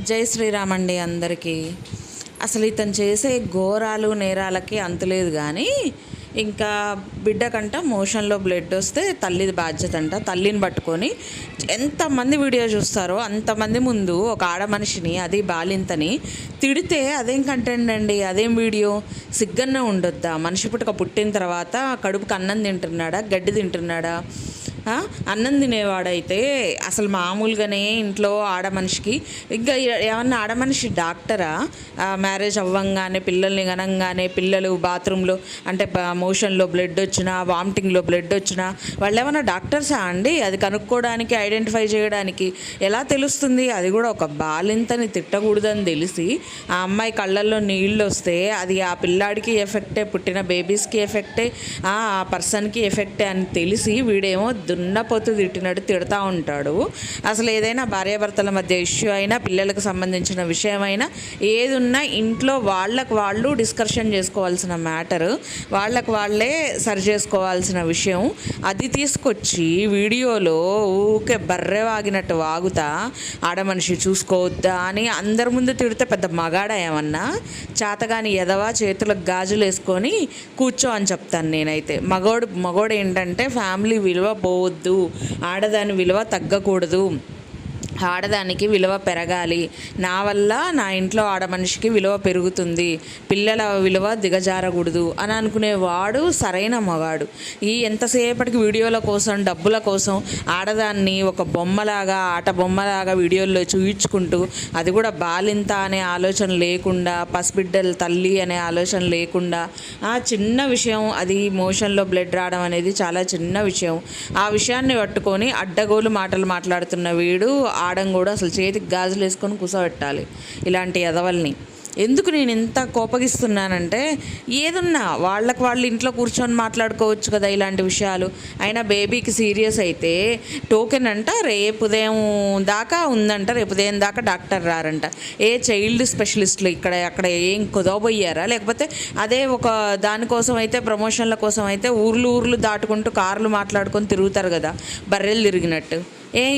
జై శ్రీరామ్ అండి అందరికీ. అసలు ఇతను చేసే ఘోరాలు నేరాలకి అంతులేదు. కానీ ఇంకా బిడ్డ కంట మోషన్లో బ్లడ్ వస్తే తల్లిది బాధ్యత అంట. తల్లిని పట్టుకొని ఎంతమంది వీడియో చూస్తారో అంతమంది ముందు ఒక ఆడ మనిషిని, అది బాలింతని తిడితే అదేం కంటెంట్ అండి, అదేం వీడియో? సిగ్గన్న ఉండొద్దా? మనిషి పుట్టిన తర్వాత కడుపుకి అన్నం తింటున్నాడా, గడ్డి తింటున్నాడా? అన్నం తినేవాడైతే అసలు మామూలుగానే ఇంట్లో ఆడమనిషికి ఇంకా ఏమన్నా ఆడమనిషి డాక్టరా? మ్యారేజ్ అవ్వంగానే పిల్లల్ని గనంగానే పిల్లలు బాత్రూంలో అంటే మోషన్లో బ్లడ్ వచ్చినా, వామిటింగ్లో బ్లడ్ వచ్చినా వాళ్ళు ఏమన్నా డాక్టర్సా అండి? అది కనుక్కోవడానికి, ఐడెంటిఫై చేయడానికి ఎలా తెలుస్తుంది? అది కూడా ఒక బాలింతని తిట్టకూడదని తెలిసి ఆ అమ్మాయి కళ్ళల్లో నీళ్ళు వస్తే అది ఆ పిల్లాడికి ఎఫెక్టే, పుట్టిన బేబీస్కి ఎఫెక్టే, ఆ పర్సన్కి ఎఫెక్టే అని తెలిసి వీడేమో దున్నపోతు తిట్టినట్టు తిడతా ఉంటాడు. అసలు ఏదైనా భార్యాభర్తల మధ్య ఇష్యూ అయినా, పిల్లలకు సంబంధించిన విషయమైనా ఏది ఉన్నా ఇంట్లో వాళ్ళకు వాళ్ళు డిస్కషన్ చేసుకోవాల్సిన మ్యాటర్, వాళ్ళకు వాళ్ళే సరి చేసుకోవాల్సిన విషయం. అది తీసుకొచ్చి వీడియోలో ఊకే బర్రె వాగినట్టు వాగుతా ఆడమనిషి చూసుకోవద్దా అని అందరి ముందు తిడితే పెద్ద మగాడ ఏమన్నా? చేతగాని ఎదవా, చేతులకు గాజులు వేసుకొని కూర్చో అని చెప్తాను నేనైతే. మగోడు ఏంటంటే ఫ్యామిలీ విలువ పోవద్దు, ఆడదాని విలువ తగ్గకూడదు, ఆడదానికి విలువ పెరగాలి, నా వల్ల నా ఇంట్లో ఆడమనిషికి విలువ పెరుగుతుంది, పిల్లల విలువ దిగజారకూడదు అని అనుకునేవాడు సరైన మగాడు. ఈ ఎంతసేపటికి వీడియోల కోసం, డబ్బుల కోసం ఆడదాన్ని ఒక బొమ్మలాగా, ఆట బొమ్మలాగా వీడియోల్లో చూయించుకుంటూ, అది కూడా బాలింత అనే ఆలోచన లేకుండా, పసిబిడ్డల తల్లి అనే ఆలోచన లేకుండా, ఆ చిన్న విషయం, అది మోషన్లో బ్లడ్ రావడం అనేది చాలా చిన్న విషయం. ఆ విషయాన్ని పట్టుకొని అడ్డగోలు మాటలు మాట్లాడుతున్న వీడు ఆడం కూడా అసలు చేతికి గాజులు వేసుకొని కూర్చోబెట్టాలి ఇలాంటి ఎదవల్ని. ఎందుకు నేను ఇంత కోపగిస్తున్నానంటే, ఏదున్నా వాళ్ళకి వాళ్ళు ఇంట్లో కూర్చొని మాట్లాడుకోవచ్చు కదా ఇలాంటి విషయాలు. అయినా బేబీకి సీరియస్ అయితే టోకెన్ అంట రేపు ఉదయం దాకా ఉందంట, రేపు ఉదయం దాకా డాక్టర్ రారంట. ఏ చైల్డ్ స్పెషలిస్టులు అక్కడ ఏం కుదవబోయారా? లేకపోతే అదే ఒక దానికోసం అయితే, ప్రమోషన్ల కోసం అయితే ఊర్లు దాటుకుంటూ కార్లు మాట్లాడుకొని తిరుగుతారు కదా బర్రెలు తిరిగినట్టు.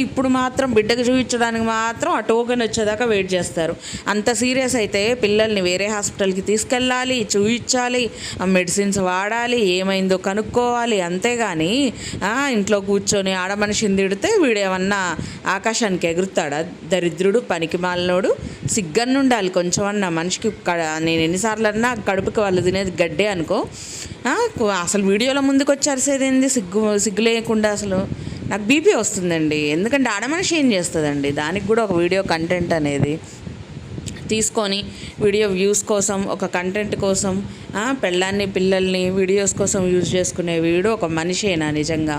ఇప్పుడు మాత్రం బిడ్డకు చూపించడానికి మాత్రం ఆ టోకెన్ వచ్చేదాకా వెయిట్ చేస్తారు. అంత సీరియస్ అయితే పిల్లల్ని వేరే హాస్పిటల్కి తీసుకెళ్ళాలి, చూయించాలి, మెడిసిన్స్ వాడాలి, ఏమైందో కనుక్కోవాలి. అంతేగాని ఇంట్లో కూర్చొని ఆడమనిషిని తిడితే వీడేమన్నా ఆకాశానికి ఎగురుతాడా? దరిద్రుడు, పనికి మాలినోడు. సిగ్గన్నుండాలి కొంచెం అన్నా మనిషికి. నేను ఎన్నిసార్లు అన్నా కడుపుకి వాళ్ళు తినేది గడ్డే అనుకో. అసలు వీడియోలో ముందుకు వచ్చి అరిసేదేంది? సిగ్గు లేకుండా అసలు నాకు బీపీ వస్తుందండి. ఎందుకంటే ఆడమనిషి ఏం చేస్తుందండి? దానికి కూడా ఒక వీడియో కంటెంట్ అనేది తీసుకొని వీడియో వ్యూస్ కోసం, ఒక కంటెంట్ కోసం పెళ్ళాన్ని పిల్లల్ని వీడియోస్ కోసం యూజ్ చేసుకునే వీడు ఒక మనిషేనా నిజంగా?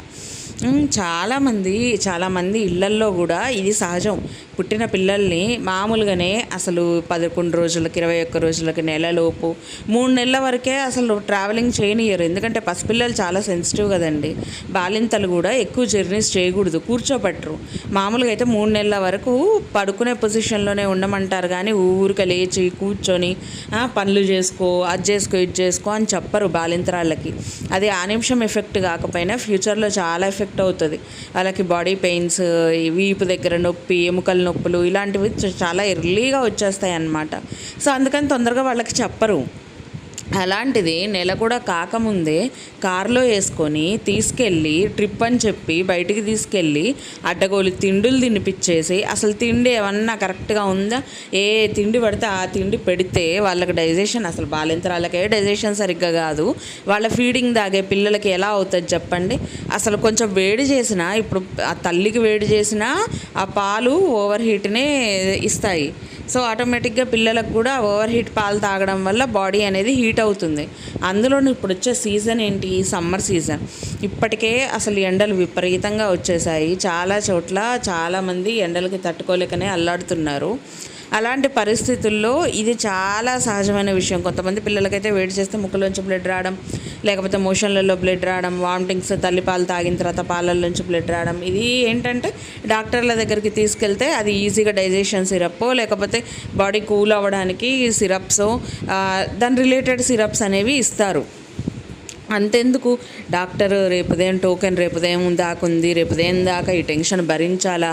చాలామంది ఇళ్లల్లో కూడా ఇది సహజం. పుట్టిన పిల్లల్ని మామూలుగానే అసలు 11 రోజులకి, 21 రోజులకి, నెలలోపు 3 నెలల వరకే అసలు ట్రావెలింగ్ చేయనియరు. ఎందుకంటే పసిపిల్లలు చాలా సెన్సిటివ్ కదండి. బాలింతలు కూడా ఎక్కువ జర్నీస్ చేయకూడదు, కూర్చోబెట్టరు. మామూలుగా అయితే 3 నెలల వరకు పడుకునే పొజిషన్లోనే ఉండమంటారు. కానీ ఊరికే లేచి కూర్చొని పనులు చేసుకో, అది చేసుకో, ఇది చేసుకో అని చెప్పరు బాలింతరాళ్ళకి. అది ఆ నిమిషం ఎఫెక్ట్ కాకపోయినా ఫ్యూచర్లో చాలా ఎఫెక్ట్ అవుతుంది. వాళ్ళకి బాడీ పెయిన్స్, వీపు దగ్గర నొప్పి, ఎముకల నొప్పులు ఇలాంటివి చాలా ఎర్లీగా వచ్చేస్తాయి అన్నమాట. సో అందుకని తొందరగా వాళ్ళకి చెప్పరు. అలాంటిది నెల కూడా కాకముందే కారులో వేసుకొని తీసుకెళ్ళి ట్రిప్ అని చెప్పి బయటికి తీసుకెళ్ళి అడ్డగోలు తిండులు తినిపించేసి, అసలు తిండి ఏమన్నా కరెక్ట్గా ఉందా? ఏ తిండి పడితే ఆ తిండి పెడితే వాళ్ళకి డైజెషన్, అసలు బాలింతరాలకే డైజెషన్ సరిగ్గా కాదు. వాళ్ళ ఫీడింగ్ తాగే పిల్లలకి ఎలా అవుతుంది చెప్పండి? అసలు కొంచెం వేడి చేసినా, ఇప్పుడు ఆ తల్లికి వేడి చేసినా ఆ పాలు ఓవర్ హీట్నే ఇస్తాయి. సో ఆటోమేటిక్గా పిల్లలకు కూడా ఓవర్ హీట్ పాలు తాగడం వల్ల బాడీ అనేది హీట్ అవుతుంది. అందులోనూ ఇప్పుడు వచ్చే సీజన్ ఏంటి? Summer season. ఇప్పటికే అసలు ఎండలు విపరీతంగా వచ్చేసాయి. చాలా చోట్ల చాలామంది ఎండలకి తట్టుకోలేకనే అల్లాడుతున్నారు. అలాంటి పరిస్థితుల్లో ఇది చాలా సహజమైన విషయం. కొంతమంది పిల్లలకైతే వేడి చేస్తే ముక్కులోంచి బ్లడ్ రావడం, లేకపోతే మోషన్లలో బ్లడ్ రావడం, వామిటింగ్స్, తల్లిపాలు తాగిన తర్వాత పాలల్లోంచి బ్లడ్ రావడం. ఇది ఏంటంటే డాక్టర్ల దగ్గరికి తీసుకెళ్తే అది ఈజీగా డైజెషన్ సిరప్, లేకపోతే బాడీ కూల్ అవ్వడానికి సిరప్స్, దాని రిలేటెడ్ సిరప్స్ అనేవి ఇస్తారు. అంతెందుకు డాక్టర్ రేపు ఉదయం టోకెన్ రేపు ఉదయం దాకా ఉంది, రేపు ఉదయం దాకా ఈ టెన్షన్ భరించాలా,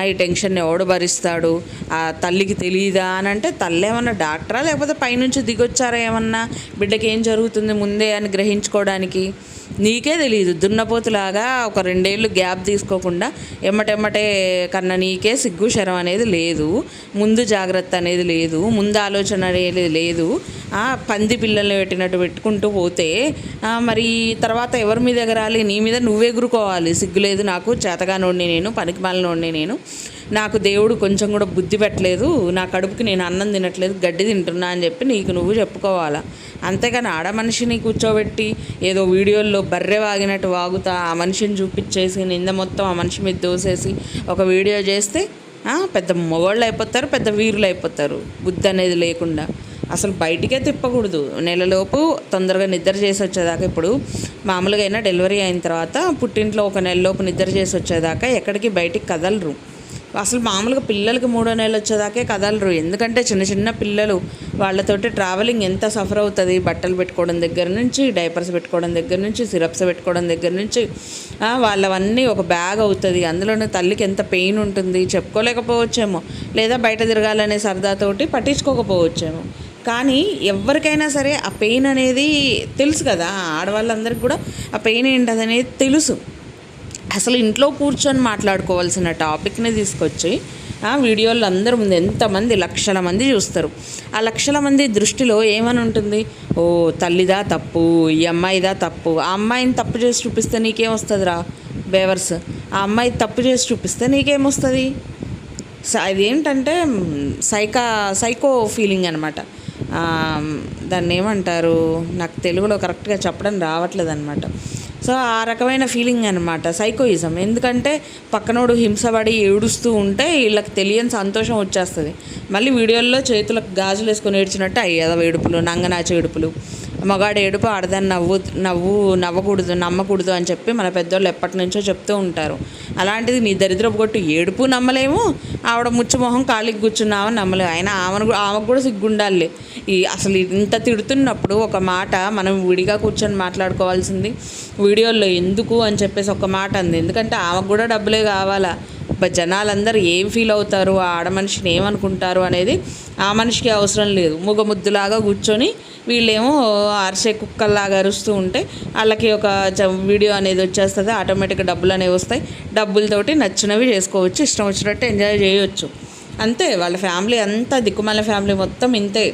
ఈ టెన్షన్ ఎవడు భరిస్తాడు, ఆ తల్లికి తెలియదా అని అంటే తల్లి ఏమన్నా డాక్టరా లేకపోతే పైనుంచి దిగొచ్చారా ఏమన్నా బిడ్డకి ఏం జరుగుతుంది ముందే అని గ్రహించుకోవడానికి? నీకే తెలియదు. దున్నపోతులాగా ఒక 2 ఏళ్ళు గ్యాప్ తీసుకోకుండా ఎమ్మటెమ్మటే కన్నా నీకే సిగ్గు శరం అనేది లేదు, ముందు జాగ్రత్త అనేది లేదు, ముందు ఆలోచన అనేది లేదు. పంది పిల్లల్ని పెట్టినట్టు పెట్టుకుంటూ పోతే మరి తర్వాత ఎవరి మీద ఎగరాలి? నీ మీద నువ్వే ఎగురుకోవాలి. సిగ్గు లేదు నాకు, చేతగానోడిని నేను, పనికిమాలినోడిని నేను, నాకు దేవుడు కొంచెం కూడా బుద్ధి పెట్టలేదు, నా కడుపుకి నేను అన్నం తినట్లేదు, గడ్డి తింటున్నా అని చెప్పి నీకు నువ్వు చెప్పుకోవాలా. అంతేగాని ఆడ మనిషిని కూర్చోబెట్టి ఏదో వీడియోల్లో బర్రె వాగినట్టు వాగుతా ఆ మనిషిని చూపించేసి నింద మొత్తం ఆ మనిషి మీద దోసేసి ఒక వీడియో చేస్తే పెద్ద మొగోళ్ళు అయిపోతారు, పెద్ద వీరులు అయిపోతారు. బుద్ధి అనేది లేకుండా అసలు బయటికే తిప్పకూడదు. నెలలోపు తొందరగా నిద్ర చేసి వచ్చేదాకా, ఇప్పుడు మామూలుగా అయినా డెలివరీ అయిన తర్వాత పుట్టింట్లో ఒక నెలలోపు నిద్ర చేసి వచ్చేదాకా ఎక్కడికి బయటికి కదలరు. అసలు మామూలుగా పిల్లలకి 3వ నెల వచ్చేదాకే కదలరు. ఎందుకంటే చిన్న చిన్న పిల్లలు, వాళ్ళతోటి ట్రావెలింగ్ ఎంత సఫర్ అవుతుంది. బట్టలు పెట్టుకోవడం దగ్గర నుంచి, డైపర్స్ పెట్టుకోవడం దగ్గర నుంచి, సిరప్స్ పెట్టుకోవడం దగ్గర నుంచి వాళ్ళవన్నీ ఒక బ్యాగ్ అవుతుంది. అందులోనే తల్లికి ఎంత పెయిన్ ఉంటుంది చెప్పుకోలేకపోవచ్చేమో, లేదా బయట తిరగాలనే సరదాతోటి పట్టించుకోకపోవచ్చేమో. కానీ ఎవరికైనా సరే ఆ పెయిన్ అనేది తెలుసు కదా, ఆడవాళ్ళందరికీ కూడా ఆ పెయిన్ ఏంటనేది తెలుసు. అసలు ఇంట్లో కూర్చొని మాట్లాడుకోవాల్సిన టాపిక్ని తీసుకొచ్చి వీడియోలు అందరి ముందు ఎంతమంది లక్షల మంది చూస్తారు. ఆ లక్షల మంది దృష్టిలో ఏమని ఉంటుంది? ఓ తల్లిదా తప్పు, ఈ అమ్మాయిదా తప్పు. ఆ అమ్మాయిని తప్పు చేసి చూపిస్తే నీకేం వస్తుందిరా బేవర్స్? ఆ అమ్మాయి తప్పు చేసి చూపిస్తే నీకేమొస్తుంది? అదేంటంటే సైకో ఫీలింగ్ అనమాట. దాన్ని ఏమంటారు, నాకు తెలుగులో కరెక్ట్గా చెప్పడం రావట్లేదు అనమాట. సో ఆ రకమైన ఫీలింగ్ అనమాట సైకోయిజం. ఎందుకంటే పక్కనోడు హింసపడి ఏడుస్తూ ఉంటే వీళ్ళకి తెలియని సంతోషం వచ్చేస్తుంది. మళ్ళీ వీడియోల్లో చేతులకు గాజులు వేసుకొని ఏడ్చినట్టు అయ్యేదో ఏడుపులు, నంగనాచి ఏడుపులు, మగాడు ఏడుపు ఆడదాన్ని నవ్వకూడదు, నమ్మకూడదు అని చెప్పి మన పెద్దోళ్ళు ఎప్పటి నుంచో చెప్తూ ఉంటారు. అలాంటిది నీ దరిద్రపు కొట్టు ఏడుపు నమ్మలేము, ఆవిడ ముచ్చుమొహం ఖాళీకి కూర్చున్నామని నమ్మలేము. అయినా ఆమెకు కూడా సిగ్గుండాలి. అసలు ఇంత తిడుతున్నప్పుడు ఒక మాట మనం విడిగా కూర్చొని మాట్లాడుకోవాల్సింది వీడియోల్లో ఎందుకు అని చెప్పేసి ఒక మాట అంది. ఎందుకంటే ఆమెకు కూడా డబ్బులే కావాలా. జనాలందరూ ఏం ఫీల్ అవుతారు, ఆ ఆడ మనిషిని ఏమనుకుంటారు అనేది ఆ మనిషికి అవసరం లేదు. ముద్దలాగా కూర్చొని వీళ్ళేమో అరిసే కుక్కల్లాగా అరుస్తూ ఉంటే వాళ్ళకి ఒక వీడియో అనేది వచ్చేస్తుంది, ఆటోమేటిక్గా డబ్బులు అనేవి వస్తాయి. డబ్బులతోటి నచ్చినవి చేసుకోవచ్చు, ఇష్టం వచ్చినట్టు ఎంజాయ్ చేయవచ్చు. అంతే. వాళ్ళ ఫ్యామిలీ అంతా దిక్కుమాల ఫ్యామిలీ మొత్తం ఇంతే.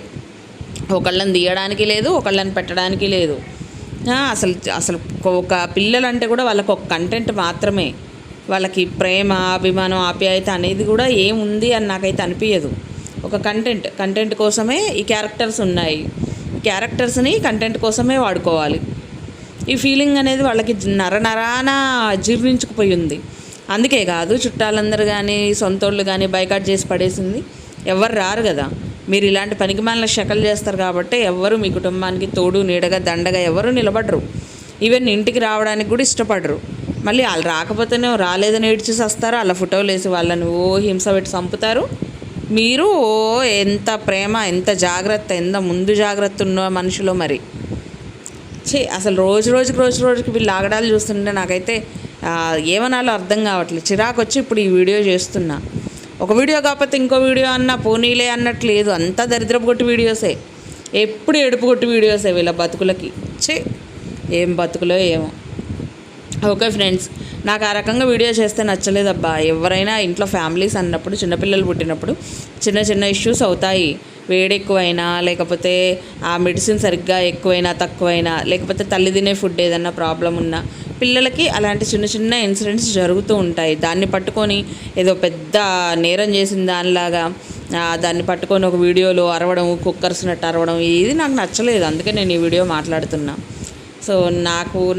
ఒకళ్ళని తీయడానికి లేదు, ఒకళ్ళని పెట్టడానికి లేదు. అసలు ఒక పిల్లలంటే కూడా వాళ్ళకు ఒక కంటెంట్ మాత్రమే. వాళ్ళకి ప్రేమ, అభిమానం, ఆప్యాయత అనేది కూడా ఏముంది అని నాకైతే అనిపించదు. ఒక కంటెంట్ కోసమే ఈ క్యారెక్టర్స్ ఉన్నాయి. ఈ క్యారెక్టర్స్ని కంటెంట్ కోసమే వాడుకోవాలి. ఈ ఫీలింగ్ అనేది వాళ్ళకి నరాన జీర్ణించుకుపోయి ఉంది. అందుకే కాదు చుట్టాలందరూ కానీ సొంతోళ్ళు కానీ బైకాట్ చేసి పడేసింది. ఎవరు రారు కదా. మీరు ఇలాంటి పనికిమాలిన శకలు చేస్తారు కాబట్టి ఎవరు మీ కుటుంబానికి తోడు నీడగా దండగా ఎవరు నిలబడరు. ఈవెన్ ఇంటికి రావడానికి కూడా ఇష్టపడరు. మళ్ళీ వాళ్ళు రాకపోతేనే రాలేదని ఏడ్చేసి వస్తారు. అలా ఫోటోలు వేసి వాళ్ళని హింస పెట్టి చంపుతారు. మీరు ఎంత ప్రేమ, ఎంత జాగ్రత్త, ఎంత ముందు జాగ్రత్త ఉన్న మనుషులో మరి. అసలు రోజుకి వీళ్ళు ఆగడాలు చూస్తుంటే నాకైతే ఏమనాలో అర్థం కావట్లేదు. చిరాకు వచ్చి ఇప్పుడు ఈ వీడియో చేస్తున్నా. ఒక వీడియో కాకపోతే ఇంకో వీడియో అన్నా పోనీలే అన్నట్లేదు. అంతా దరిద్రపు కొట్టి వీడియోసే, ఎప్పుడు ఏడుపు కొట్టి వీడియోసే వీళ్ళ బతుకులకి. ఏం బతుకులో ఏమో. ఓకే ఫ్రెండ్స్, నాకు ఆ రకంగా వీడియో చేస్తే నచ్చలేదబ్బా. ఎవరైనా ఇంట్లో ఫ్యామిలీస్ అన్నప్పుడు, చిన్నపిల్లలు పుట్టినప్పుడు చిన్న ఇష్యూస్ అవుతాయి. వేడి ఎక్కువైనా, లేకపోతే ఆ మెడిసిన్ సరిగ్గా ఎక్కువైనా తక్కువైనా, లేకపోతే తల్లి తినే ఫుడ్ ఏదన్నా ప్రాబ్లం ఉన్నా పిల్లలకి అలాంటి చిన్న ఇన్సిడెంట్స్ జరుగుతూ ఉంటాయి. దాన్ని పట్టుకొని ఏదో పెద్ద నేరం చేసిన దానిలాగా దాన్ని పట్టుకొని ఒక వీడియోలో అరవడం, కుక్కర్స్నట్టు అరవడం, ఇది నాకు నచ్చలేదు. అందుకే నేను ఈ వీడియో మాట్లాడుతున్నా. సో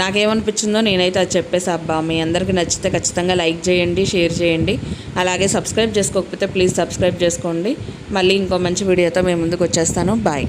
నాకేమనిపించిందో నేనైతే అది చెప్పేసా అబ్బా. మీ అందరికీ నచ్చితే ఖచ్చితంగా లైక్ చేయండి, షేర్ చేయండి. అలాగే సబ్స్క్రైబ్ చేసుకోకపోతే ప్లీజ్ సబ్స్క్రైబ్ చేసుకోండి. మళ్ళీ ఇంకో మంచి వీడియోతో మేము ముందుకు వచ్చేస్తాను. బాయ్.